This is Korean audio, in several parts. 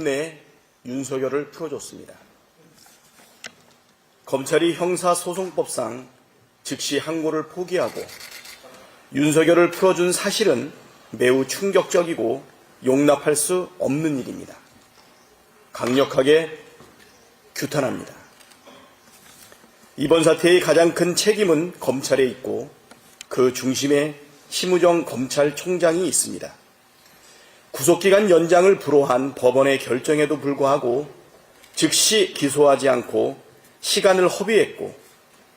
끝내 윤석열을 풀어줬습니다. 검찰이 형사소송법상 즉시 항고를 포기하고 윤석열을 풀어준 사실은 매우 충격적이고 용납할 수 없는 일입니다. 강력하게 규탄합니다. 이번 사태의 가장 큰 책임은 검찰에 있고 그 중심에 심우정 검찰총장이 있습니다. 구속기간 연장을 불허한 법원의 결정에도 불구하고 즉시 기소하지 않고 시간을 허비했고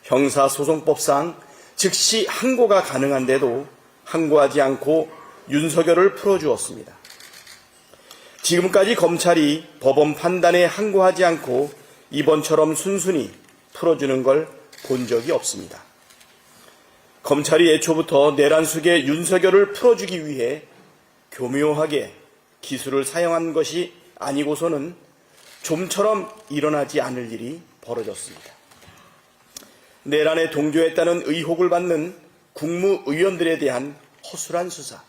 형사소송법상 즉시 항고가 가능한데도 항고하지 않고 윤석열을 풀어주었습니다. 지금까지 검찰이 법원 판단에 항고하지 않고 이번처럼 순순히 풀어주는 걸 본 적이 없습니다. 검찰이 애초부터 내란 속에 윤석열을 풀어주기 위해 교묘하게 기술을 사용한 것이 아니고서는 좀처럼 일어나지 않을 일이 벌어졌습니다. 내란에 동조했다는 의혹을 받는 국무위원들에 대한 허술한 수사,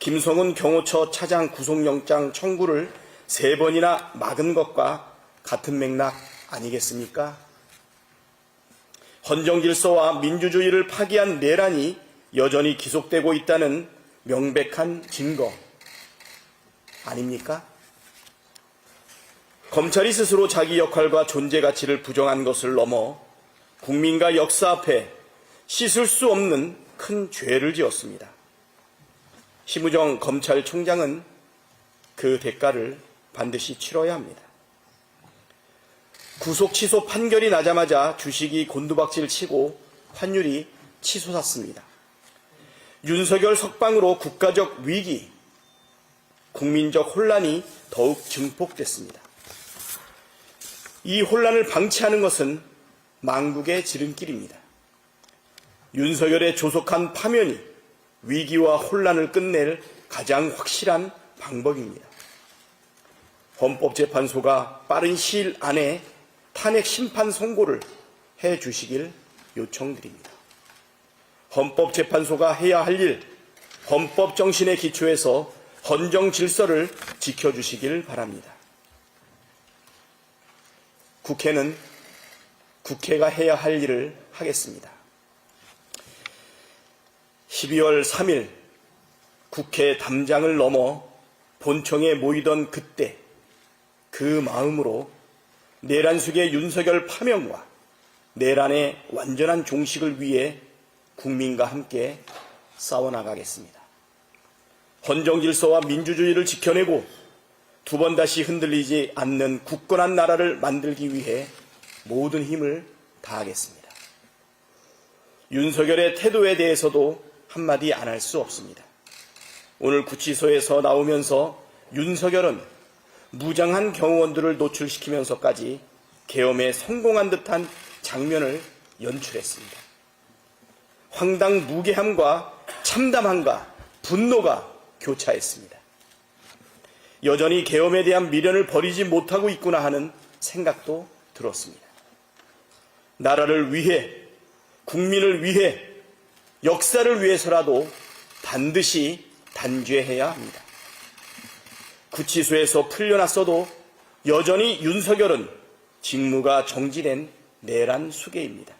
김성훈 경호처 차장 구속영장 청구를 3번이나 막은 것과 같은 맥락 아니겠습니까? 헌정질서와 민주주의를 파기한 내란이 여전히 기속되고 있다는 명백한 증거 아닙니까? 검찰이 스스로 자기 역할과 존재 가치를 부정한 것을 넘어 국민과 역사 앞에 씻을 수 없는 큰 죄를 지었습니다. 심우정 검찰총장은 그 대가를 반드시 치러야 합니다. 구속 취소 판결이 나자마자 주식이 곤두박질 치고 환율이 치솟았습니다. 윤석열 석방으로 국가적 위기, 국민적 혼란이 더욱 증폭됐습니다. 이 혼란을 방치하는 것은 망국의 지름길입니다. 윤석열의 조속한 파면이 위기와 혼란을 끝낼 가장 확실한 방법입니다. 헌법재판소가 빠른 시일 안에 탄핵 심판 선고를 해 주시길 요청드립니다. 헌법재판소가 해야 할 일, 헌법 정신에 기초해서 헌정 질서를 지켜주시길 바랍니다. 국회는 국회가 해야 할 일을 하겠습니다. 12월 3일 국회 담장을 넘어 본청에 모이던 그때 그 마음으로 내란 속의 윤석열 파면과 내란의 완전한 종식을 위해 국민과 함께 싸워나가겠습니다. 헌정질서와 민주주의를 지켜내고 두 번 다시 흔들리지 않는 굳건한 나라를 만들기 위해 모든 힘을 다하겠습니다. 윤석열의 태도에 대해서도 한마디 안 할 수 없습니다. 오늘 구치소에서 나오면서 윤석열은 무장한 경호원들을 노출시키면서까지 계엄에 성공한 듯한 장면을 연출했습니다. 황당무계함과 참담함과 분노가 교차했습니다. 여전히 계엄에 대한 미련을 버리지 못하고 있구나 하는 생각도 들었습니다. 나라를 위해, 국민을 위해, 역사를 위해서라도 반드시 단죄해야 합니다. 구치소에서 풀려났어도 여전히 윤석열은 직무가 정지된 내란 수괴입니다.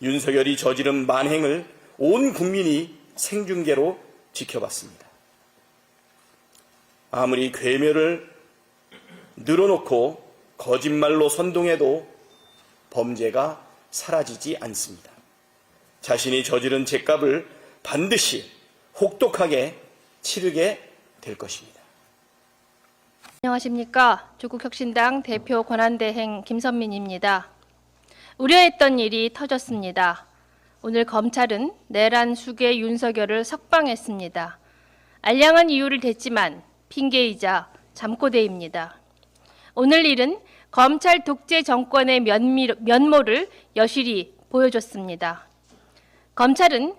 윤석열이 저지른 만행을 온 국민이 생중계로 지켜봤습니다. 아무리 괴멸을 늘어놓고 거짓말로 선동해도 범죄가 사라지지 않습니다. 자신이 저지른 죄값을 반드시 혹독하게 치르게 될 것입니다. 안녕하십니까. 조국혁신당 대표 권한대행 김선민입니다. 우려했던 일이 터졌습니다. 오늘 검찰은 내란 수괴 윤석열을 석방했습니다. 알량한 이유를 댔지만 핑계이자 잠꼬대입니다. 오늘 일은 검찰 독재 정권의 면모를 여실히 보여줬습니다. 검찰은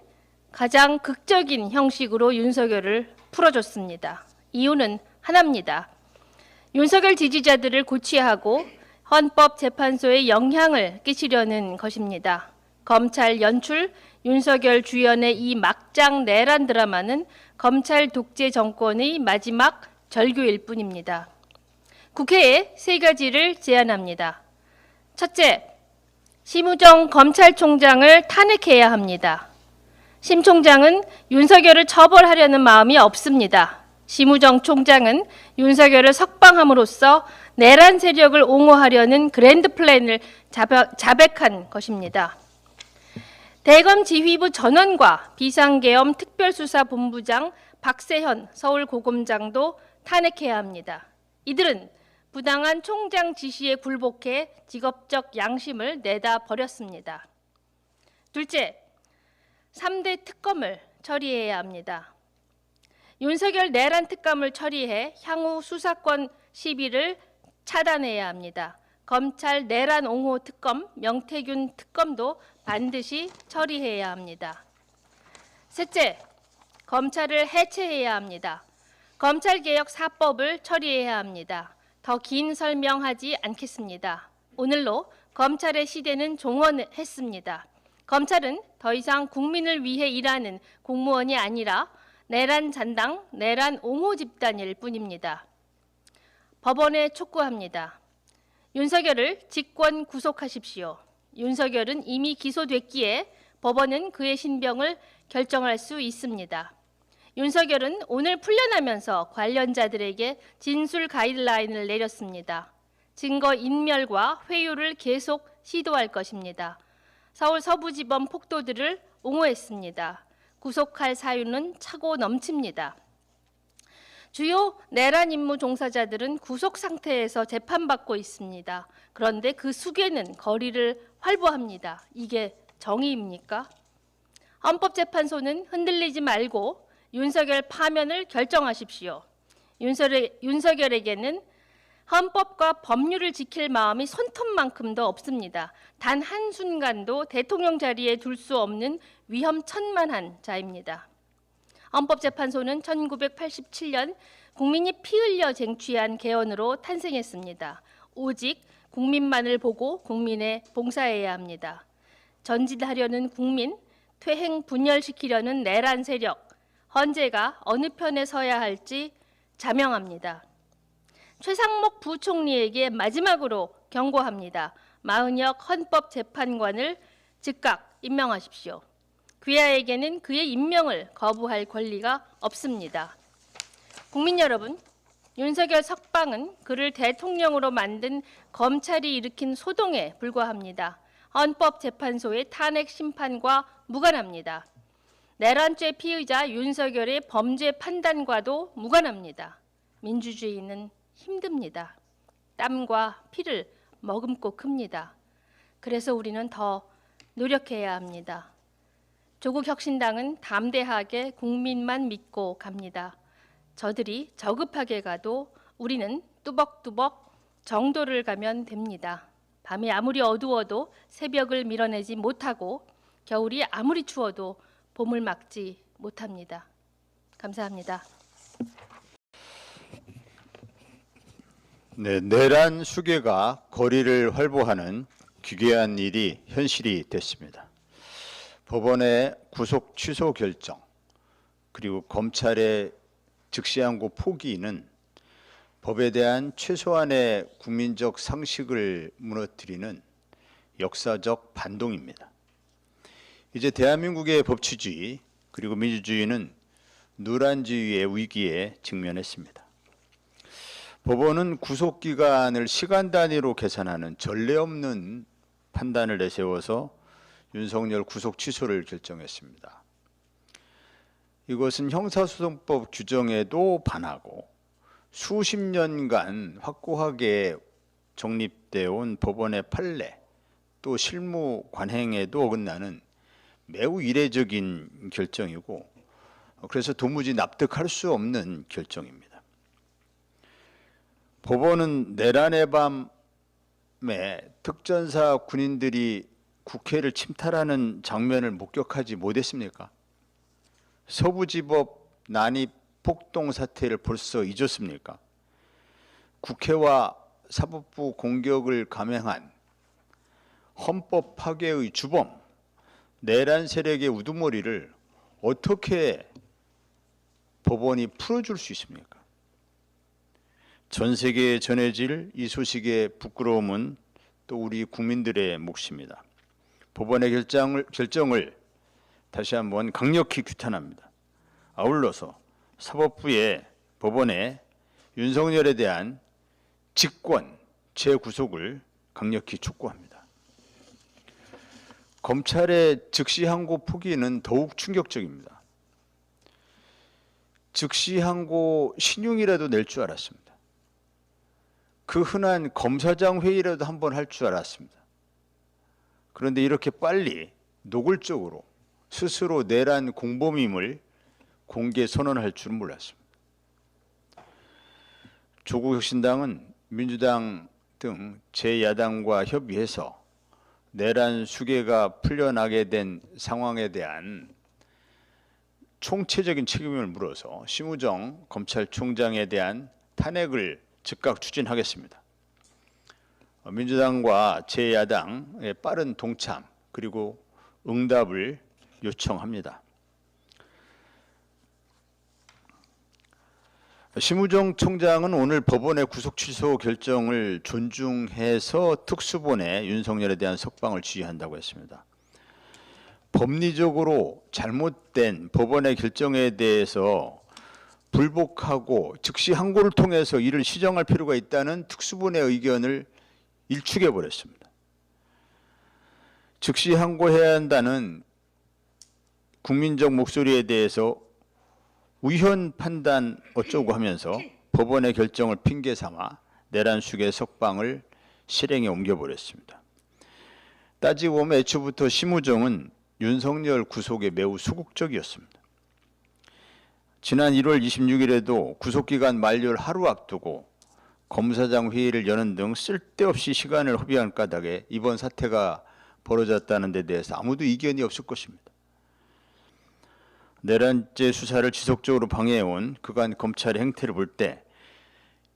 가장 극적인 형식으로 윤석열을 풀어줬습니다. 이유는 하나입니다. 윤석열 지지자들을 고취하고 헌법재판소에 영향을 끼치려는 것입니다. 검찰 연출 윤석열 주연의 이 막장 내란 드라마는 검찰 독재 정권의 마지막 절교일 뿐입니다. 국회에 세 가지를 제안합니다. 첫째, 심우정 검찰총장을 탄핵해야 합니다. 심 총장은 윤석열을 처벌하려는 마음이 없습니다. 심우정 총장은 윤석열을 석방함으로써 내란 세력을 옹호하려는 그랜드 플랜을 자백한 것입니다. 대검 지휘부 전원과 비상계엄 특별수사본부장 박세현 서울고검장도 탄핵해야 합니다. 이들은 부당한 총장 지시에 굴복해 직업적 양심을 내다 버렸습니다. 둘째, 3대 특검을 처리해야 합니다. 윤석열 내란 특검을 처리해 향후 수사권 시비를 차단해야 합니다. 검찰 내란 옹호 특검, 명태균 특검도 반드시 처리해야 합니다. 셋째, 검찰을 해체해야 합니다. 검찰개혁 4법을 처리해야 합니다. 더 긴 설명하지 않겠습니다. 오늘로 검찰의 시대는 종언했습니다. 검찰은 더 이상 국민을 위해 일하는 공무원이 아니라 내란 잔당, 내란 옹호 집단일 뿐입니다. 법원에 촉구합니다. 윤석열을 직권 구속하십시오. 윤석열은 이미 기소됐기에 법원은 그의 신병을 결정할 수 있습니다. 윤석열은 오늘 풀려나면서 관련자들에게 진술 가이드라인을 내렸습니다. 증거 인멸과 회유를 계속 시도할 것입니다. 서울 서부지법 폭도들을 옹호했습니다. 구속할 사유는 차고 넘칩니다. 주요 내란 임무 종사자들은 구속 상태에서 재판받고 있습니다. 그런데 그 숙에는 거리를 활보합니다. 이게 정의입니까? 헌법재판소는 흔들리지 말고 윤석열 파면을 결정하십시오. 윤석열에게는 헌법과 법률을 지킬 마음이 손톱만큼도 없습니다. 단 한순간도 대통령 자리에 둘 수 없는 위험천만한 자입니다. 헌법재판소는 1987년 국민이 피 흘려 쟁취한 개헌으로 탄생했습니다. 오직 국민만을 보고 국민에 봉사해야 합니다. 전진하려는 국민, 퇴행 분열시키려는 내란 세력, 헌재가 어느 편에 서야 할지 자명합니다. 최상목 부총리에게 마지막으로 경고합니다. 마은혁 헌법재판관을 즉각 임명하십시오. 귀하에게는 그의 임명을 거부할 권리가 없습니다. 국민 여러분, 윤석열 석방은 그를 대통령으로 만든 검찰이 일으킨 소동에 불과합니다. 헌법재판소의 탄핵 심판과 무관합니다. 내란죄 피의자 윤석열의 범죄 판단과도 무관합니다. 민주주의는 힘듭니다. 땀과 피를 머금고 큽니다. 그래서 우리는 더 노력해야 합니다. 조국혁신당은 담대하게 국민만 믿고 갑니다. 저들이 저급하게 가도 우리는 뚜벅뚜벅 정도를 가면 됩니다. 밤이 아무리 어두워도 새벽을 밀어내지 못하고 겨울이 아무리 추워도 봄을 막지 못합니다. 감사합니다. 네, 내란 수괴가 거리를 활보하는 기괴한 일이 현실이 됐습니다. 법원의 구속 취소 결정 그리고 검찰의 즉시항고 포기는 법에 대한 최소한의 국민적 상식을 무너뜨리는 역사적 반동입니다. 이제 대한민국의 법치주의 그리고 민주주의는 누란주의의 위기에 직면했습니다. 법원은 구속기간을 시간 단위로 계산하는 전례 없는 판단을 내세워서 윤석열 구속 취소를 결정했습니다. 이것은 형사소송법 규정에도 반하고 수십 년간 확고하게 정립되어 온 법원의 판례 또 실무 관행에도 어긋나는 매우 이례적인 결정이고 그래서 도무지 납득할 수 없는 결정입니다. 법원은 내란의 밤에 특전사 군인들이 국회를 침탈하는 장면을 목격하지 못했습니까? 서부지법 난입 폭동 사태를 벌써 잊었습니까? 국회와 사법부 공격을 감행한 헌법 파괴의 주범, 내란 세력의 우두머리를 어떻게 법원이 풀어줄 수 있습니까? 전 세계에 전해질 이 소식의 부끄러움은 또 우리 국민들의 몫입니다. 법원의 결정을 다시 한번 강력히 규탄합니다. 아울러서 사법부의 법원의 윤석열에 대한 직권, 재구속을 강력히 촉구합니다. 검찰의 즉시 항고 포기는 더욱 충격적입니다. 즉시 항고 신용이라도 낼 줄 알았습니다. 그 흔한 검사장 회의라도 한번 할 줄 알았습니다. 그런데 이렇게 빨리 노골적으로 스스로 내란 공범임을 공개 선언할 줄은 몰랐습니다. 조국혁신당은 민주당 등 제야당과 협의해서 내란 수괴가 풀려나게 된 상황에 대한 총체적인 책임을 물어서 심우정 검찰총장에 대한 탄핵을 즉각 추진하겠습니다. 민주당과 제 야당의 빠른 동참 그리고 응답을 요청합니다. 심우정 총장은 오늘 법원의 구속 취소 결정을 존중해서 특수본에 윤석열에 대한 석방을 지휘한다고 했습니다. 법리적으로 잘못된 법원의 결정에 대해서 불복하고 즉시 항고를 통해서 이를 시정할 필요가 있다는 특수본의 의견을 일축해 버렸습니다. 즉시 항고해야 한다는 국민적 목소리에 대해서 우현 판단 어쩌고 하면서 법원의 결정을 핑계 삼아 내란 수괴 석방을 실행에 옮겨버렸습니다. 따지고 보면 애초부터 심우정은 윤석열 구속에 매우 소극적이었습니다. 지난 1월 26일에도 구속기간 만료를 하루 앞두고 검사장 회의를 여는 등 쓸데없이 시간을 허비한 까닭에 이번 사태가 벌어졌다는 데 대해서 아무도 이견이 없을 것입니다. 내란죄 수사를 지속적으로 방해해온 그간 검찰의 행태를 볼 때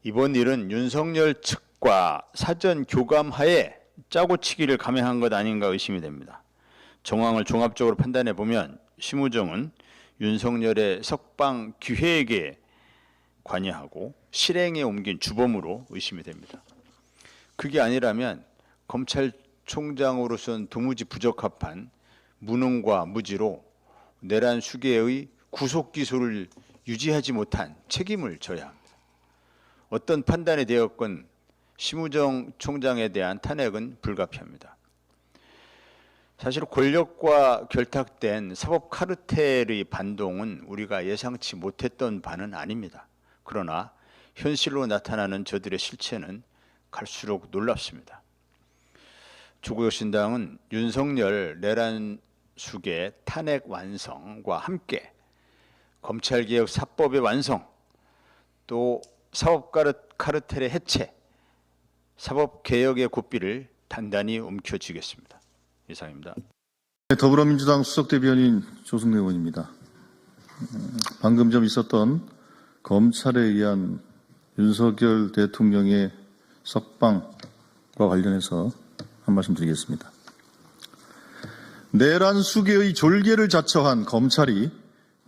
이번 일은 윤석열 측과 사전 교감하에 짜고치기를 감행한 것 아닌가 의심이 됩니다. 정황을 종합적으로 판단해 보면 심우정은 윤석열의 석방 기획에 관여하고 실행에 옮긴 주범으로 의심이 됩니다. 그게 아니라면 검찰총장으로서는 도무지 부적합한 무능과 무지로 내란 수괴의 구속 기소를 유지하지 못한 책임을 져야 합니다. 어떤 판단이 되었건 심우정 총장에 대한 탄핵은 불가피합니다. 사실 권력과 결탁된 사법 카르텔의 반동은 우리가 예상치 못했던 바는 아닙니다. 그러나 현실로 나타나는 저들의 실체는 갈수록 놀랍습니다. 조국혁신당은 윤석열 내란 수괴 탄핵 완성과 함께 검찰개혁 4법의 완성, 또 사법 카르텔의 해체, 사법개혁의 고삐를 단단히 움켜쥐겠습니다. 이상입니다. 더불어민주당 수석대변인 조승래 의원입니다. 방금 좀 있었던 검찰에 의한 윤석열 대통령의 석방과 관련해서 한 말씀 드리겠습니다. 내란 수괴의 졸개를 자처한 검찰이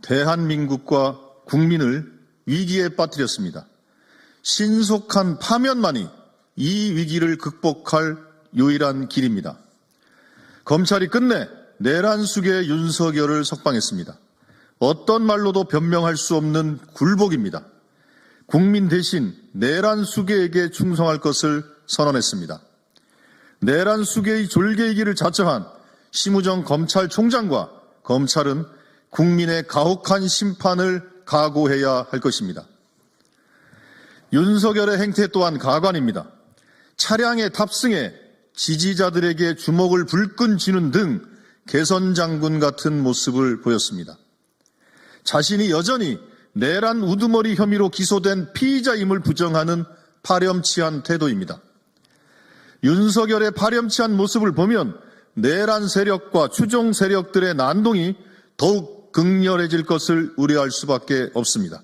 대한민국과 국민을 위기에 빠뜨렸습니다. 신속한 파면만이 이 위기를 극복할 유일한 길입니다. 검찰이 끝내 내란 수괴 윤석열을 석방했습니다. 어떤 말로도 변명할 수 없는 굴복입니다. 국민 대신 내란 수괴에게 충성할 것을 선언했습니다. 내란 수괴의 졸개이기를 자처한 심우정 검찰총장과 검찰은 국민의 가혹한 심판을 각오해야 할 것입니다. 윤석열의 행태 또한 가관입니다. 차량에 탑승해 지지자들에게 주먹을 불끈 쥐는 등 개선장군 같은 모습을 보였습니다. 자신이 여전히 내란 우두머리 혐의로 기소된 피의자임을 부정하는 파렴치한 태도입니다. 윤석열의 파렴치한 모습을 보면 내란 세력과 추종 세력들의 난동이 더욱 극렬해질 것을 우려할 수밖에 없습니다.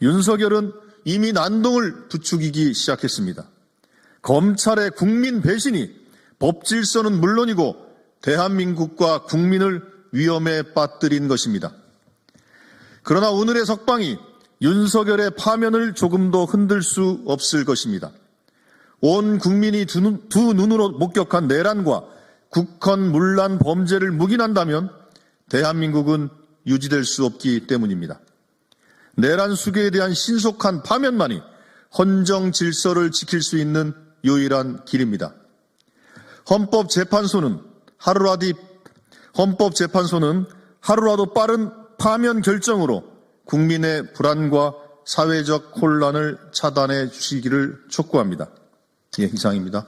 윤석열은 이미 난동을 부추기기 시작했습니다. 검찰의 국민 배신이 법 질서는 물론이고 대한민국과 국민을 위험에 빠뜨린 것입니다. 그러나 오늘의 석방이 윤석열의 파면을 조금도 흔들 수 없을 것입니다. 온 국민이 두 눈으로 목격한 내란과 국헌 문란 범죄를 묵인한다면 대한민국은 유지될 수 없기 때문입니다. 내란 수괴에 대한 신속한 파면만이 헌정 질서를 지킬 수 있는 유일한 길입니다. 헌법재판소는 하루라도 빠른 파면 결정으로 국민의 불안과 사회적 혼란을 차단해 주시기를 촉구합니다. 예, 이상입니다.